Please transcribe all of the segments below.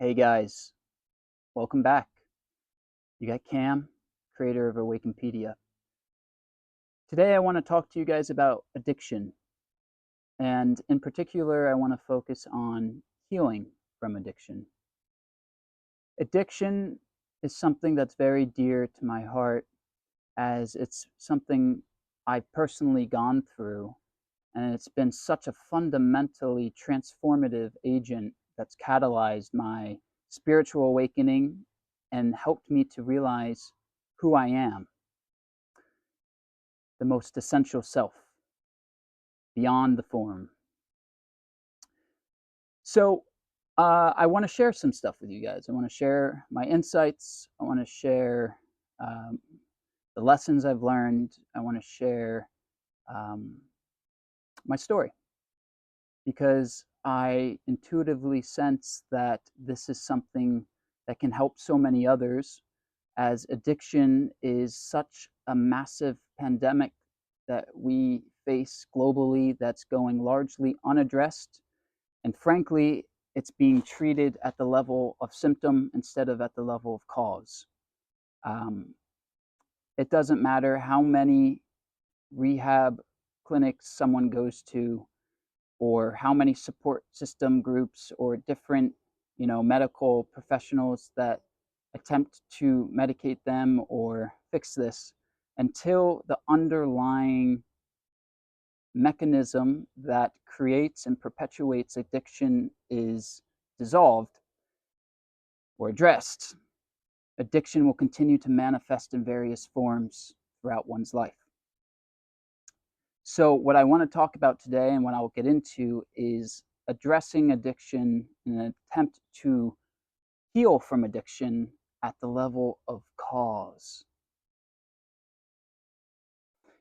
Hey guys, welcome back. You got Cam, creator of Awakenpedia. Today I want to talk to you guys about addiction. And in particular, I want to focus on healing from addiction. Addiction is something that's very dear to my heart as it's something I've personally gone through. And it's been such a fundamentally transformative agent that's catalyzed my spiritual awakening and helped me to realize who I am, the most essential self, beyond the form. So, I want to share some stuff with you guys. I want to share my insights. I want to share um, the lessons I've learned. I want to share um, my story, because I intuitively sense that this is something that can help so many others, as addiction is such a massive pandemic that we face globally that's going largely unaddressed. And frankly, it's being treated at the level of symptom instead of at the level of cause. Um, it doesn't matter how many rehab clinics someone goes to, or how many support system groups or different, medical professionals that attempt to medicate them or fix this, until the underlying mechanism that creates and perpetuates addiction is dissolved or addressed. Addiction will continue to manifest in various forms throughout one's life. So, what I want to talk about today and what I'll get into is addressing addiction in an attempt to heal from addiction at the level of cause.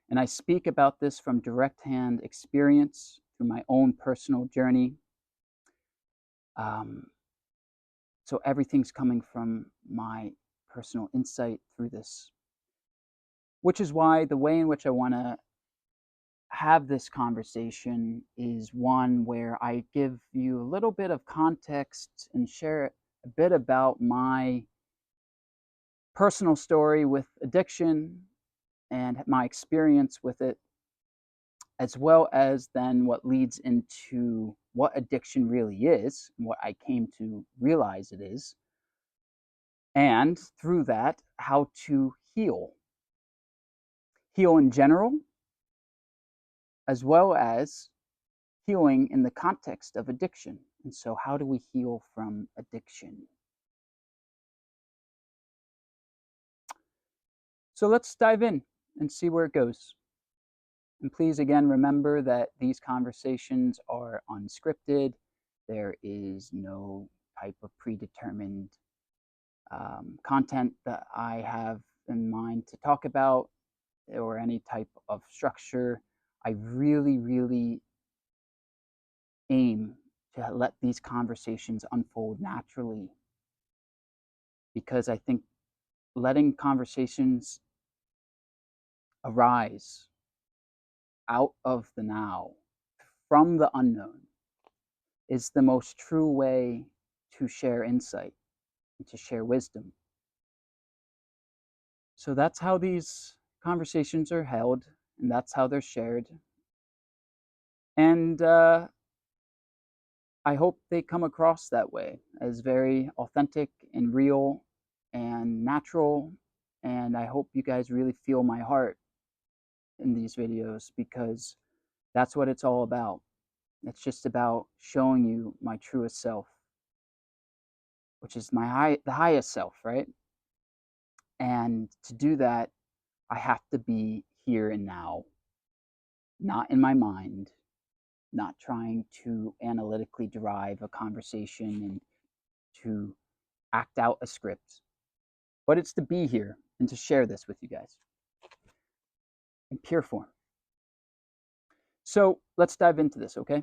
And I speak about this from direct hand experience through my own personal journey. Um, so, everything's coming from my personal insight through this, which is why the way in which I want to have this conversation is one where I give you a little bit of context and share a bit about my personal story with addiction and my experience with it, as well as then what leads into what addiction really is and what I came to realize it is, and through that, how to heal in general, as well as healing in the context of addiction. And so, how do we heal from addiction? So, let's dive in and see where it goes. And please, again, remember that these conversations are unscripted. There is no type of predetermined content that I have in mind to talk about, or any type of structure. I really, really aim to let these conversations unfold naturally, because I think letting conversations arise out of the now, from the unknown, is the most true way to share insight and to share wisdom. So that's how these conversations are held, and that's how they're shared. And I hope they come across that way, as very authentic and real and natural. And I hope you guys really feel my heart in these videos, because that's what it's all about. It's just about showing you my truest self, which is the highest self, right? And to do that, I have to be here and now, not in my mind, not trying to analytically derive a conversation and to act out a script, but it's to be here and to share this with you guys in pure form. So let's dive into this, okay?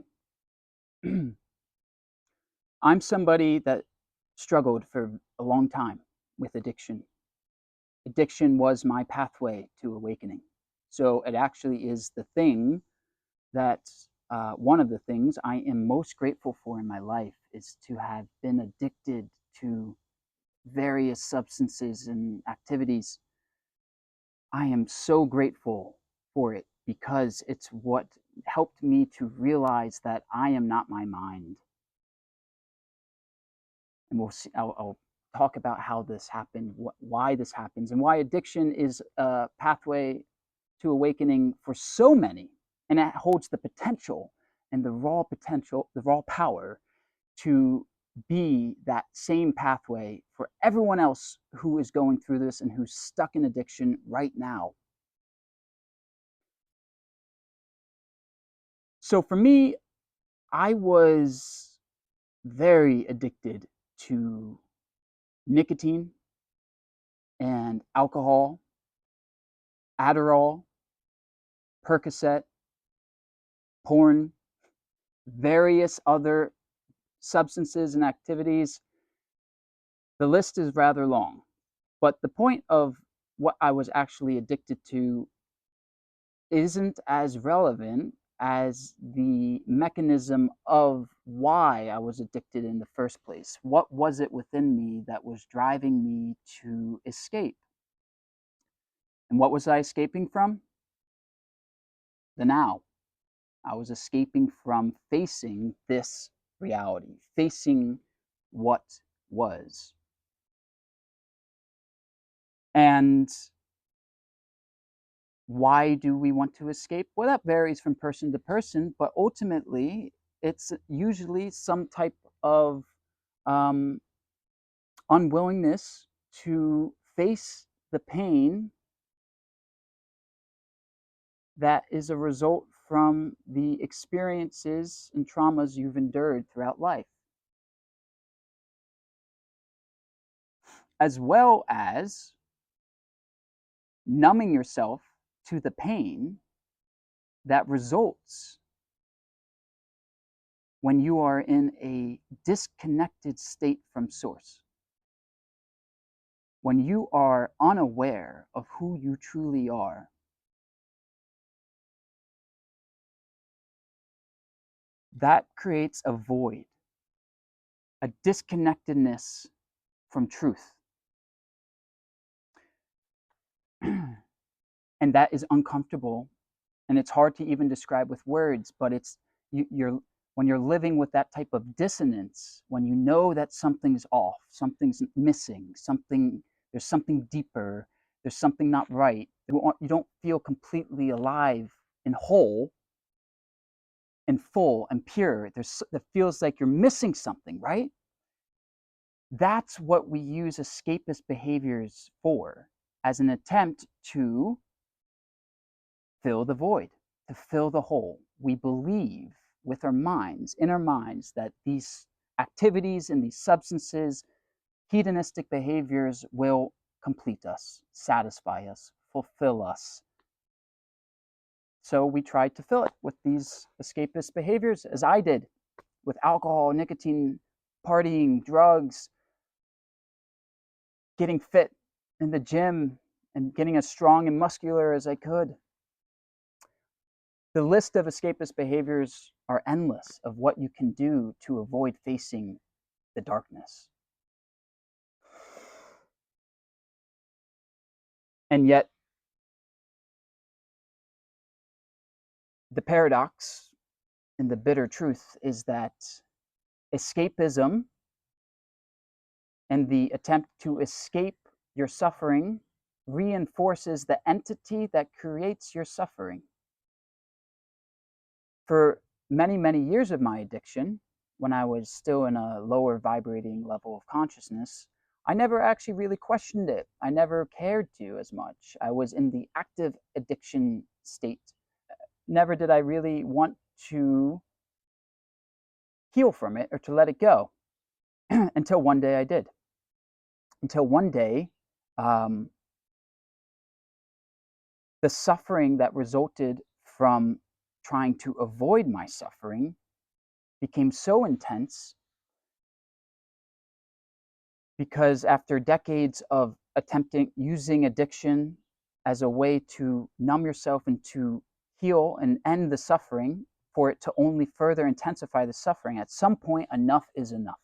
I'm somebody that struggled for a long time with addiction. Addiction was my pathway to awakening. So it actually is the thing that one of the things I am most grateful for in my life, is to have been addicted to various substances and activities, I am so grateful for it because it's what helped me to realize that I am not my mind. And we'll see, I'll talk about how this happened, why this happens, and why addiction is a pathway to awakening for so many, and it holds the potential and the raw power to be that same pathway for everyone else who is going through this and who's stuck in addiction right now. So for me, I was very addicted to nicotine and alcohol, Adderall, Percocet, porn, various other substances and activities. The list is rather long, but the point of what I was actually addicted to isn't as relevant as the mechanism of why I was addicted in the first place. What was it within me that was driving me to escape? And what was I escaping from? The now. I was escaping from facing this reality, facing what was. And why do we want to escape? Well, that varies from person to person, but ultimately, it's usually some type of um, unwillingness to face the pain that is a result from the experiences and traumas you've endured throughout life, as well as numbing yourself to the pain that results when you are in a disconnected state from source. When you are unaware of who you truly are, that creates a void, a disconnectedness from truth. And that is uncomfortable, and it's hard to even describe with words, but you're when you're living with that type of dissonance, when you know that something's off, something's missing, there's something deeper, there's something not right, you don't feel completely alive and whole and full and pure. It feels like you're missing something, right? That's what we use escapist behaviors for, as an attempt to fill the void, to fill the hole. We believe with our minds, in our minds, that these activities and these substances, hedonistic behaviors, will complete us, satisfy us, fulfill us. So we tried to fill it with these escapist behaviors, as I did, with alcohol, nicotine, partying, drugs, getting fit in the gym, and getting as strong and muscular as I could. The list of escapist behaviors are endless of what you can do to avoid facing the darkness. And yet, the paradox and the bitter truth is that escapism and the attempt to escape your suffering reinforces the entity that creates your suffering. For many, many years of my addiction, when I was still in a lower vibrating level of consciousness, I never actually really questioned it. I never cared to as much. I was in the active addiction state. Never did I really want to heal from it or to let it go until one day I did. Until one day, um, the suffering that resulted from trying to avoid my suffering became so intense because after decades of attempting using addiction as a way to numb yourself and to heal and end the suffering, for it to only further intensify the suffering, at some point enough is enough.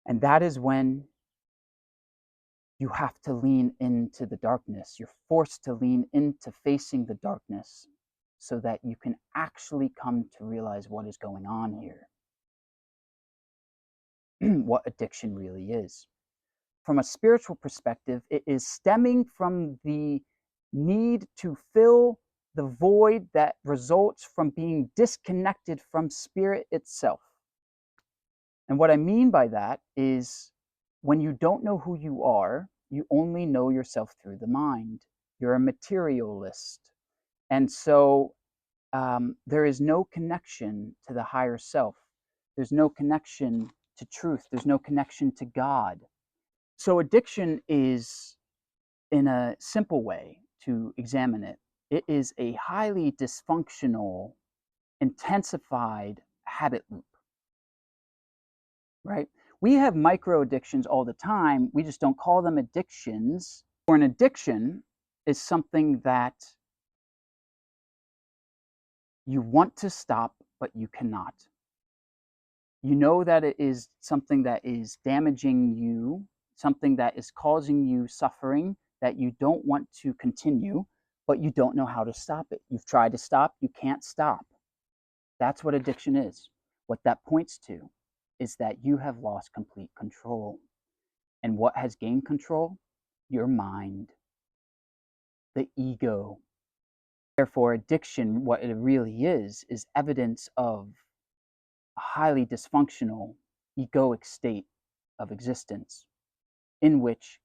And that is when you have to lean into the darkness. You're forced to lean into facing the darkness so that you can actually come to realize what is going on here, what addiction really is. From a spiritual perspective, it is stemming from the need to fill the void that results from being disconnected from spirit itself. And what I mean by that is when you don't know who you are, you only know yourself through the mind. You're a materialist. And so there is no connection to the higher self. There's no connection to truth. There's no connection to God. So addiction is, in a simple way to examine it, it is a highly dysfunctional, intensified habit loop, right? We have micro addictions all the time. We just don't call them addictions. Or an addiction is something that you want to stop, but you cannot. You know that it is something that is damaging you, something that is causing you suffering that you don't want to continue, but you don't know how to stop it. You've tried to stop, you can't stop. That's what addiction is. What that points to is that you have lost complete control. And what has gained control? Your mind, the ego. Therefore, addiction, what it really is evidence of a highly dysfunctional, egoic state of existence in which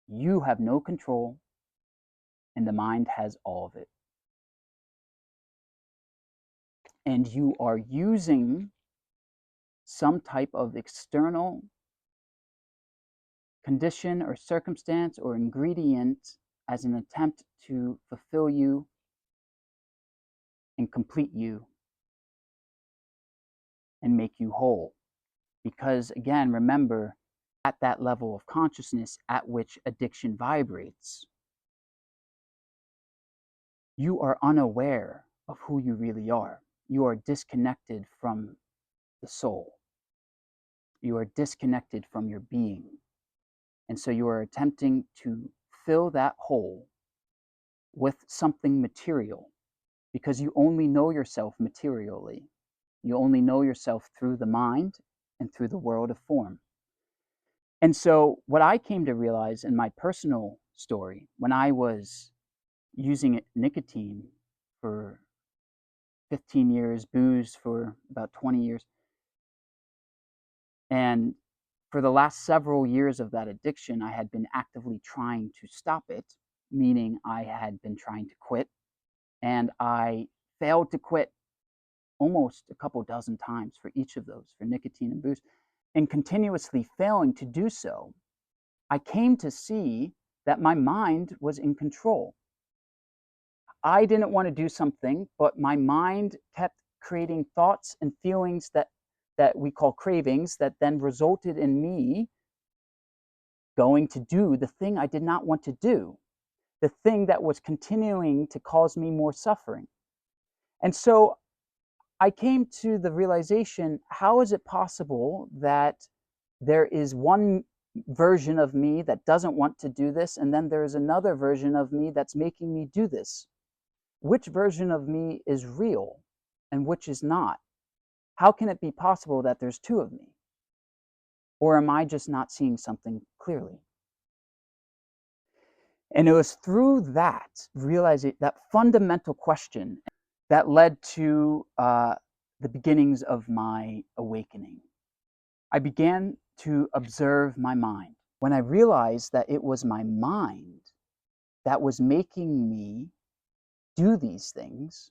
you have no control and the mind has all of it. And you are using some type of external condition or circumstance or ingredient as an attempt to fulfill you and complete you and make you whole. Because again, remember, at that level of consciousness at which addiction vibrates, you are unaware of who you really are. You are disconnected from the soul. You are disconnected from your being. And so you are attempting to fill that hole with something material because you only know yourself materially. You only know yourself through the mind and through the world of form. And so what I came to realize in my personal story, when I was using nicotine for 15 years, booze for about 20 years, and for the last several years of that addiction, I had been actively trying to stop it, meaning I had been trying to quit, and I failed to quit almost a couple dozen times for each of those, for nicotine and booze. And continuously failing to do so, I came to see that my mind was in control. I didn't want to do something, but my mind kept creating thoughts and feelings that we call cravings that then resulted in me going to do the thing I did not want to do, the thing that was continuing to cause me more suffering. And so I came to the realization, how is it possible that there is one version of me that doesn't want to do this, and then there's another version of me that's making me do this? Which version of me is real and which is not? How can it be possible that there's two of me? Or am I just not seeing something clearly? And it was through that, realizing that fundamental question, that led to the beginnings of my awakening. I began to observe my mind. When I realized that it was my mind that was making me do these things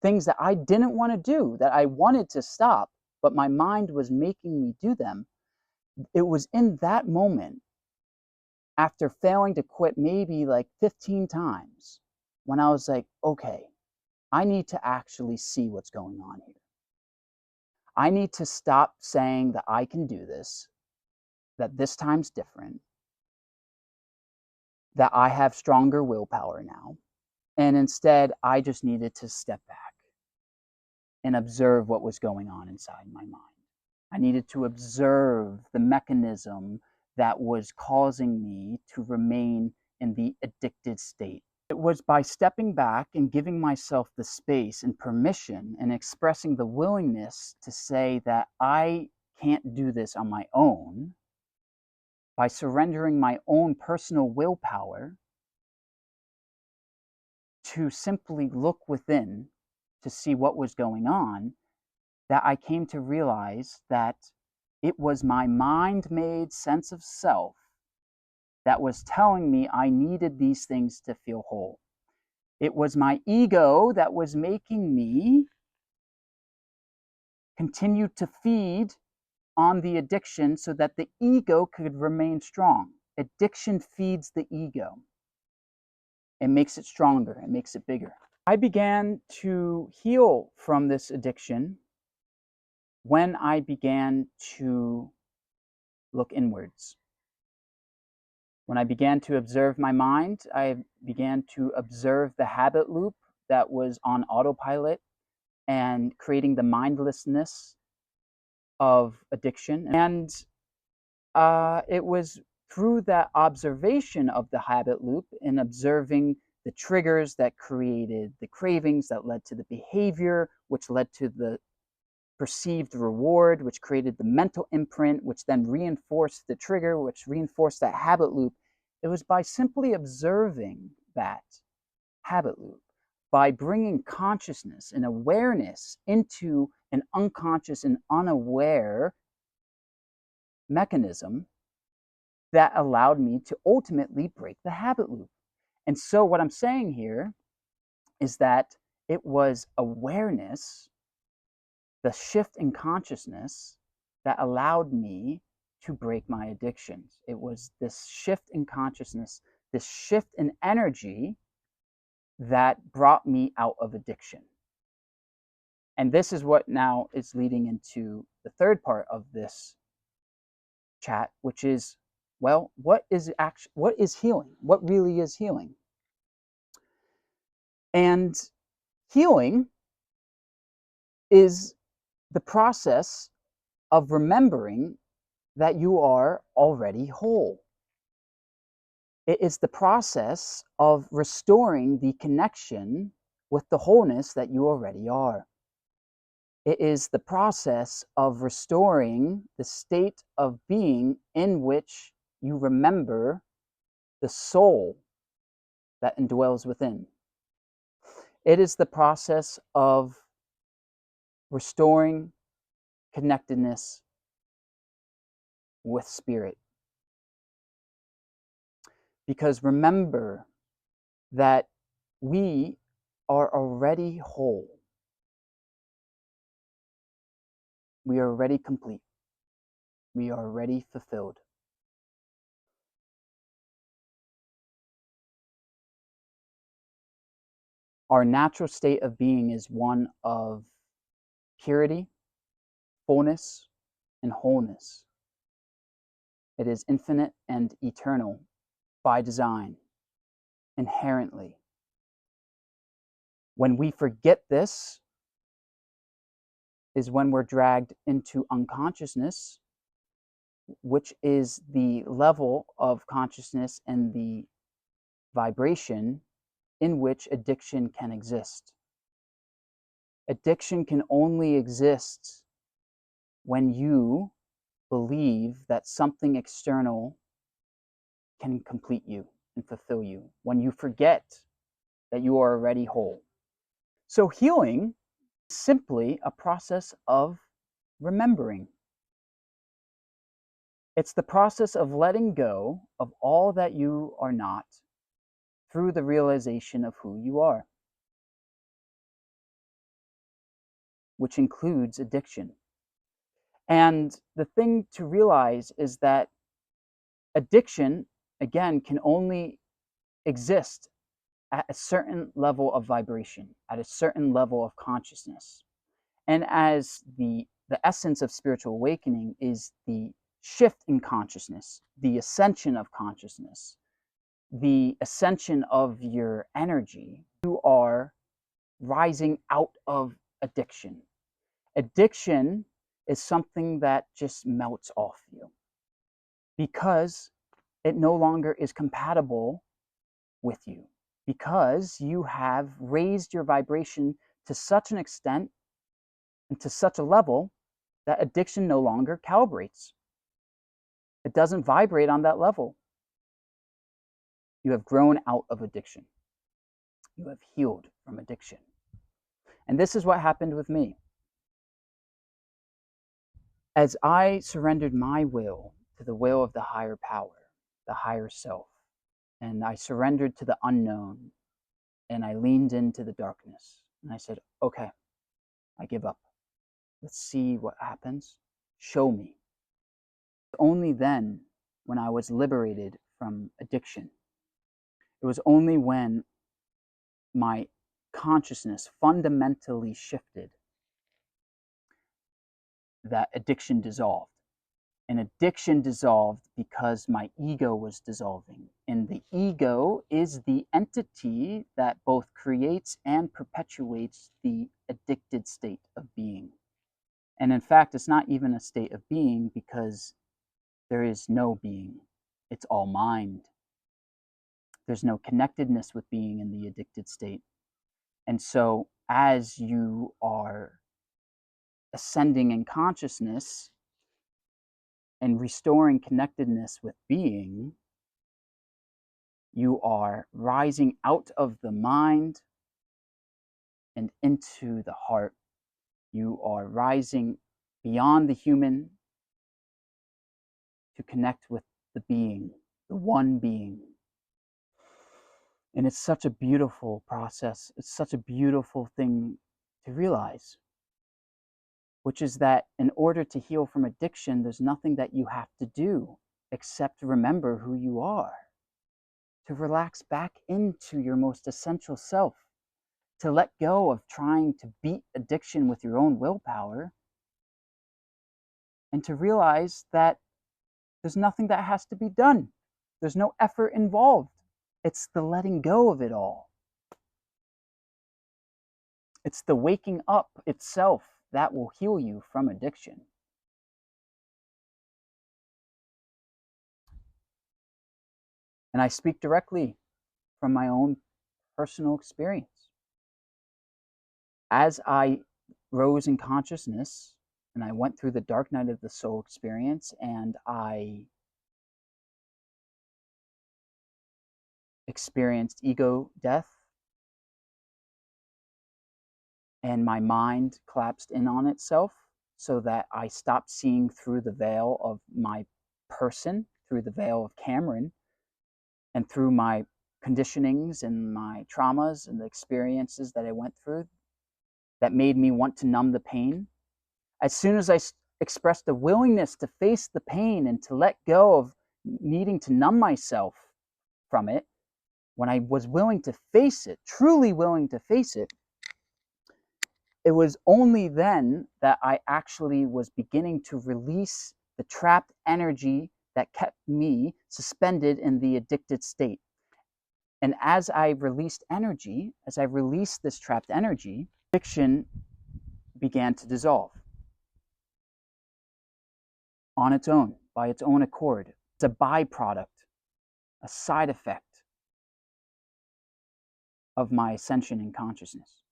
that I didn't want to do, that I wanted to stop, but my mind was making me do them. It was in that moment, after failing to quit maybe like 15 times, when I was like, okay, I need to actually see what's going on here. I need to stop saying that I can do this, that this time's different, that I have stronger willpower now. And instead, I just needed to step back and observe what was going on inside my mind. I needed to observe the mechanism that was causing me to remain in the addicted state. It was by stepping back and giving myself the space and permission and expressing the willingness to say that I can't do this on my own, by surrendering my own personal willpower to simply look within to see what was going on, that I came to realize that it was my mind-made sense of self that was telling me I needed these things to feel whole. It was my ego that was making me continue to feed on the addiction so that the ego could remain strong. Addiction feeds the ego. It makes it stronger, it makes it bigger. I began to heal from this addiction when I began to look inwards. When I began to observe my mind, I began to observe the habit loop that was on autopilot and creating the mindlessness of addiction. And it was through that observation of the habit loop and observing the triggers that created the cravings that led to the behavior, which led to the perceived reward, which created the mental imprint, which then reinforced the trigger, which reinforced that habit loop. It was by simply observing that habit loop, by bringing consciousness and awareness into an unconscious and unaware mechanism, that allowed me to ultimately break the habit loop. And so what I'm saying here is that it was awareness, the shift in consciousness, that allowed me to break my addictions. It was this shift in consciousness, this shift in energy that brought me out of addiction. And this is what now is leading into the third part of this chat, which is, well, what is healing? What really is healing? And healing is the process of remembering that you are already whole. It is the process of restoring the connection with the wholeness that you already are. It is the process of restoring the state of being in which you remember the soul that indwells within. It is the process of restoring connectedness with spirit. Because remember that we are already whole. We are already complete. We are already fulfilled. Our natural state of being is one of purity, fullness, and wholeness. It is infinite and eternal by design, inherently. When we forget this is when we're dragged into unconsciousness, which is the level of consciousness and the vibration in which addiction can exist. Addiction can only exist when you believe that something external can complete you and fulfill you, when you forget that you are already whole. So healing is simply a process of remembering. It's the process of letting go of all that you are not through the realization of who you are, which includes addiction. And the thing to realize is that addiction, again, can only exist at a certain level of vibration, at a certain level of consciousness. And as the essence of spiritual awakening is the shift in consciousness, the ascension of consciousness, the ascension of your energy, you are rising out of addiction. Addiction is something that just melts off you because it no longer is compatible with you, because you have raised your vibration to such an extent and to such a level that addiction no longer calibrates. It doesn't vibrate on that level. You have grown out of addiction. You have healed from addiction. And this is what happened with me. As I surrendered my will to the will of the higher power, the higher self, and I surrendered to the unknown, and I leaned into the darkness, and I said, okay, I give up. Let's see what happens. Show me. Only then, when I was liberated from addiction, it was only when my consciousness fundamentally shifted that addiction dissolved. And addiction dissolved because my ego was dissolving. And the ego is the entity that both creates and perpetuates the addicted state of being. And in fact, it's not even a state of being because there is no being. It's all mind. There's no connectedness with being in the addicted state. And so as you are ascending in consciousness and restoring connectedness with being, you are rising out of the mind and into the heart. You are rising beyond the human to connect with the being, the one being. And it's such a beautiful process. It's such a beautiful thing to realize, which is that in order to heal from addiction, there's nothing that you have to do except remember who you are, to relax back into your most essential self, to let go of trying to beat addiction with your own willpower, and to realize that there's nothing that has to be done. There's no effort involved. It's the letting go of it all. It's the waking up itself that will heal you from addiction. And I speak directly from my own personal experience. As I rose in consciousness and I went through the dark night of the soul experience, and I experienced ego death, and my mind collapsed in on itself so that I stopped seeing through the veil of my person, through the veil of Cameron, and through my conditionings and my traumas and the experiences that I went through that made me want to numb the pain. As soon as I expressed a willingness to face the pain and to let go of needing to numb myself from it, when I was willing to face it, truly willing to face it, it was only then that I actually was beginning to release the trapped energy that kept me suspended in the addicted state. And as I released energy, as I released this trapped energy, addiction began to dissolve on its own, by its own accord. It's a byproduct, a side effect of my ascension in consciousness.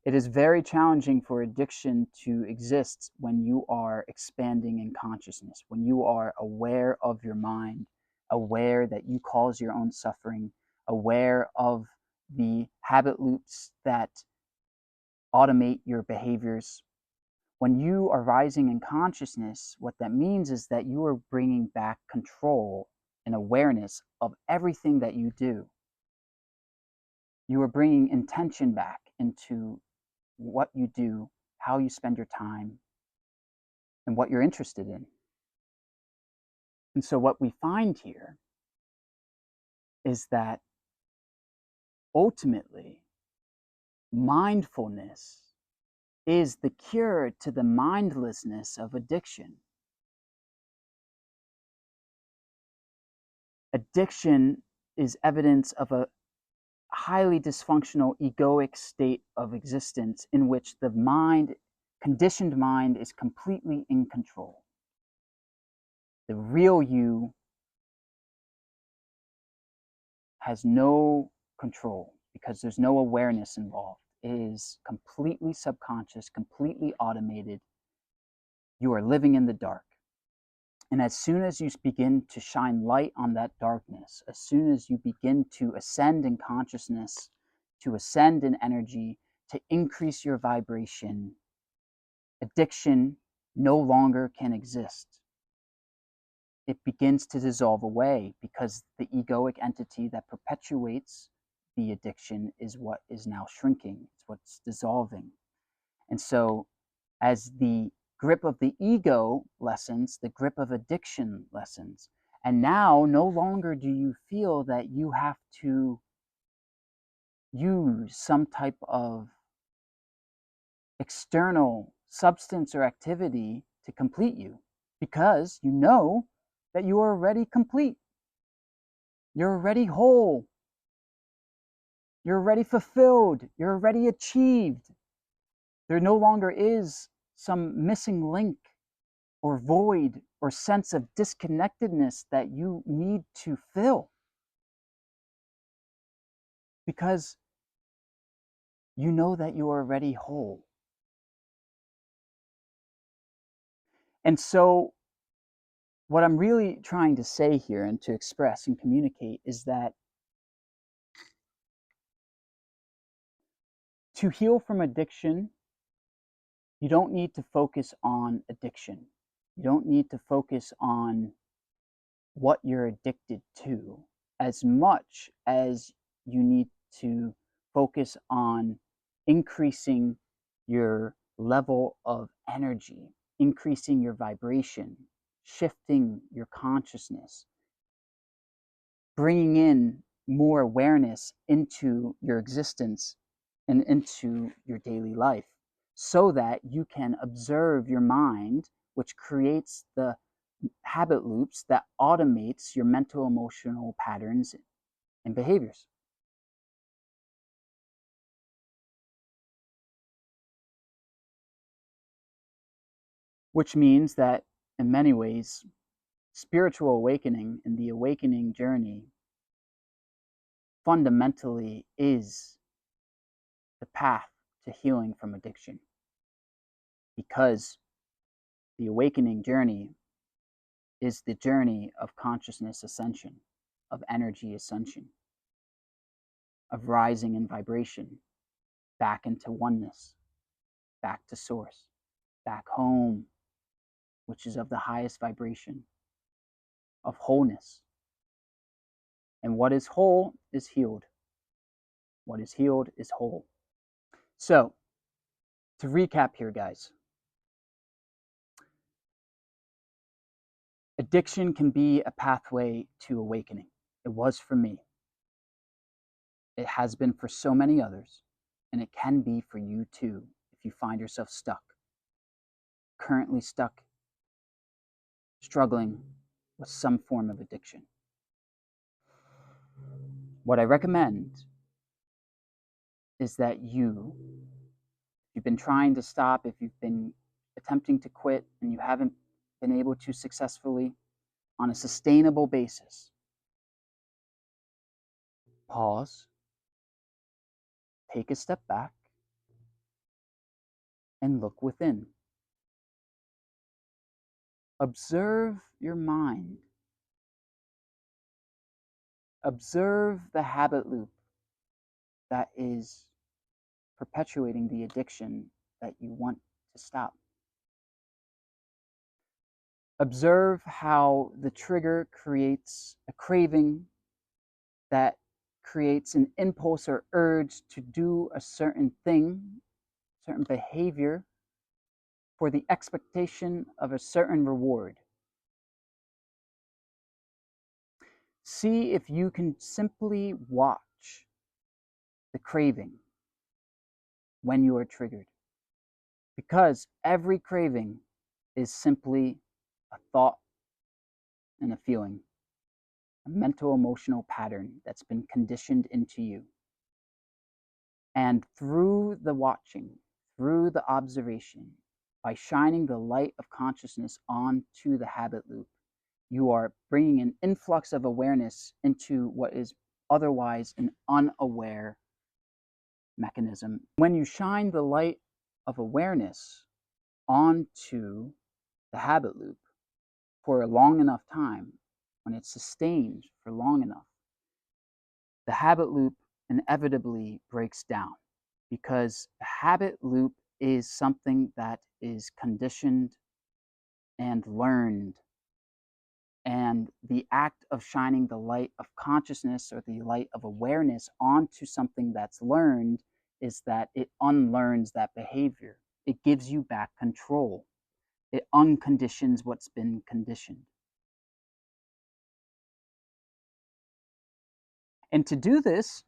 It is very challenging for addiction to exist when you are expanding in consciousness, when you are aware of your mind, aware that you cause your own suffering, aware of the habit loops that automate your behaviors. When you are rising in consciousness, what that means is that you are bringing back control and awareness of everything that you do. You are bringing intention back into what you do, how you spend your time, and what you're interested in. And so what we find here is that ultimately, mindfulness is the cure to the mindlessness of addiction. Addiction is evidence of a highly dysfunctional egoic state of existence in which the mind, conditioned mind, is completely in control. The real you has no control because there's no awareness involved. It is completely subconscious, completely automated. You are living in the dark. And as soon as you begin to shine light on that darkness, as soon as you begin to ascend in consciousness, to ascend in energy, to increase your vibration, addiction no longer can exist. It begins to dissolve away because the egoic entity that perpetuates the addiction is what is now shrinking. It's what's dissolving. And so as the grip of the ego lessens, the grip of addiction lessens. And now no longer do you feel that you have to use some type of external substance or activity to complete you, because you know that you are already complete. You're already whole. You're already fulfilled. You're already achieved. There no longer is some missing link or void or sense of disconnectedness that you need to fill, because you know that you are already whole. And so what I'm really trying to say here and to express and communicate is that to heal from addiction, you don't need to focus on addiction. You don't need to focus on what you're addicted to as much as you need to focus on increasing your level of energy, increasing your vibration, shifting your consciousness, bringing in more awareness into your existence and into your daily life so that you can observe your mind, which creates the habit loops that automates your mental emotional patterns and behaviors. Which means that in many ways, spiritual awakening and the awakening journey fundamentally is the path to healing from addiction, because the awakening journey is the journey of consciousness ascension, of energy ascension, of rising in vibration back into oneness, back to source, back home, which is of the highest vibration, of wholeness. And what is whole is healed. What is healed is whole. So, to recap here, guys, addiction can be a pathway to awakening. It was for me. It has been for so many others, and it can be for you too if you find yourself stuck, currently stuck, struggling with some form of addiction. What I recommend is that if you've been trying to stop, if you've been attempting to quit and you haven't been able to successfully on a sustainable basis, pause, take a step back, and look within. Observe your mind. Observe the habit loop that is perpetuating the addiction that you want to stop. Observe how the trigger creates a craving that creates an impulse or urge to do a certain thing, certain behavior, for the expectation of a certain reward. See if you can simply watch the craving when you are triggered, because every craving is simply a thought and a feeling, a mental emotional pattern that's been conditioned into you. And through the watching, through the observation, by shining the light of consciousness onto the habit loop, you are bringing an influx of awareness into what is otherwise an unaware mechanism. When you shine the light of awareness onto the habit loop for a long enough time, when it's sustained for long enough, the habit loop inevitably breaks down, because the habit loop is something that is conditioned and learned. And the act of shining the light of consciousness or the light of awareness onto something that's learned is that it unlearns that behavior. It gives you back control. It unconditions what's been conditioned. And to do this,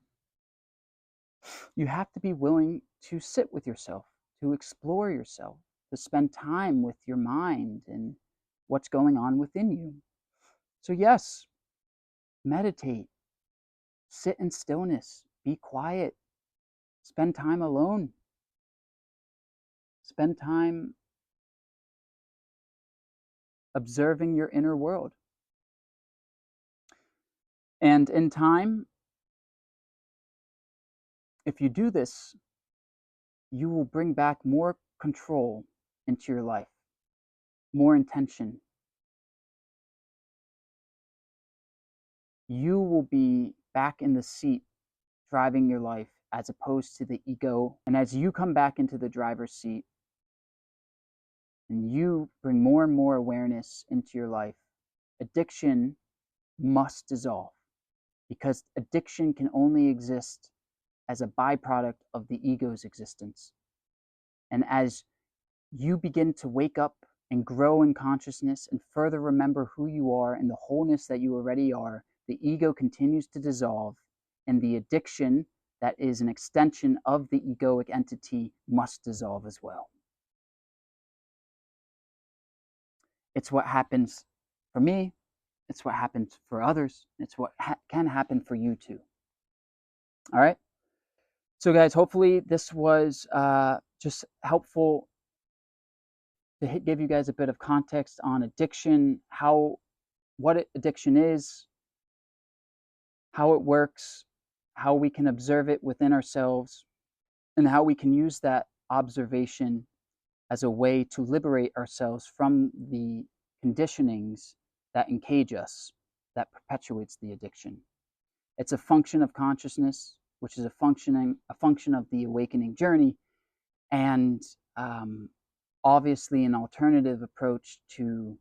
you have to be willing to sit with yourself, to explore yourself, to spend time with your mind and what's going on within you. So, yes, meditate, sit in stillness, be quiet, spend time alone, spend time observing your inner world. And in time, if you do this, you will bring back more control into your life, more intention. You will be back in the seat driving your life as opposed to the ego. And as you come back into the driver's seat and you bring more and more awareness into your life, addiction must dissolve, because addiction can only exist as a byproduct of the ego's existence. And as you begin to wake up and grow in consciousness and further remember who you are and the wholeness that you already are, the ego continues to dissolve, and the addiction that is an extension of the egoic entity must dissolve as well. It's what happens for me. It's what happens for others. It's what can happen for you too. All right. So, guys, hopefully this was just helpful to give you guys a bit of context on addiction, what addiction is, how it works, how we can observe it within ourselves, and how we can use that observation as a way to liberate ourselves from the conditionings that encage us, that perpetuates the addiction. It's a function of consciousness, which is a function of the awakening journey, and obviously an alternative approach to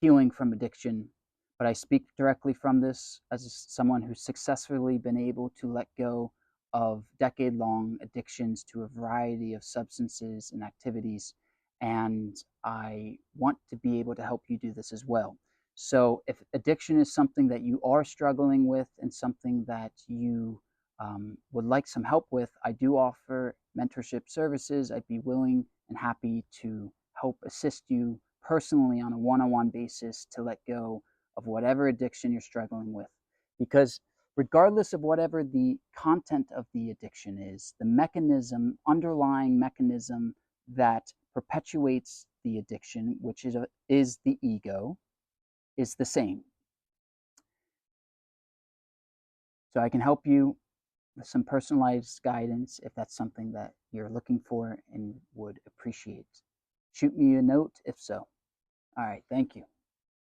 healing from addiction. But I speak directly from this as someone who's successfully been able to let go of decade-long addictions to a variety of substances and activities. And I want to be able to help you do this as well. So if addiction is something that you are struggling with and something that you would like some help with, I do offer mentorship services. I'd be willing and happy to help assist you personally on a one-on-one basis to let go of whatever addiction you're struggling with. Because regardless of whatever the content of the addiction is, the underlying mechanism that perpetuates the addiction, which is the ego, is the same. So I can help you with some personalized guidance if that's something that you're looking for and would appreciate. Shoot me a note if so. All right, thank you.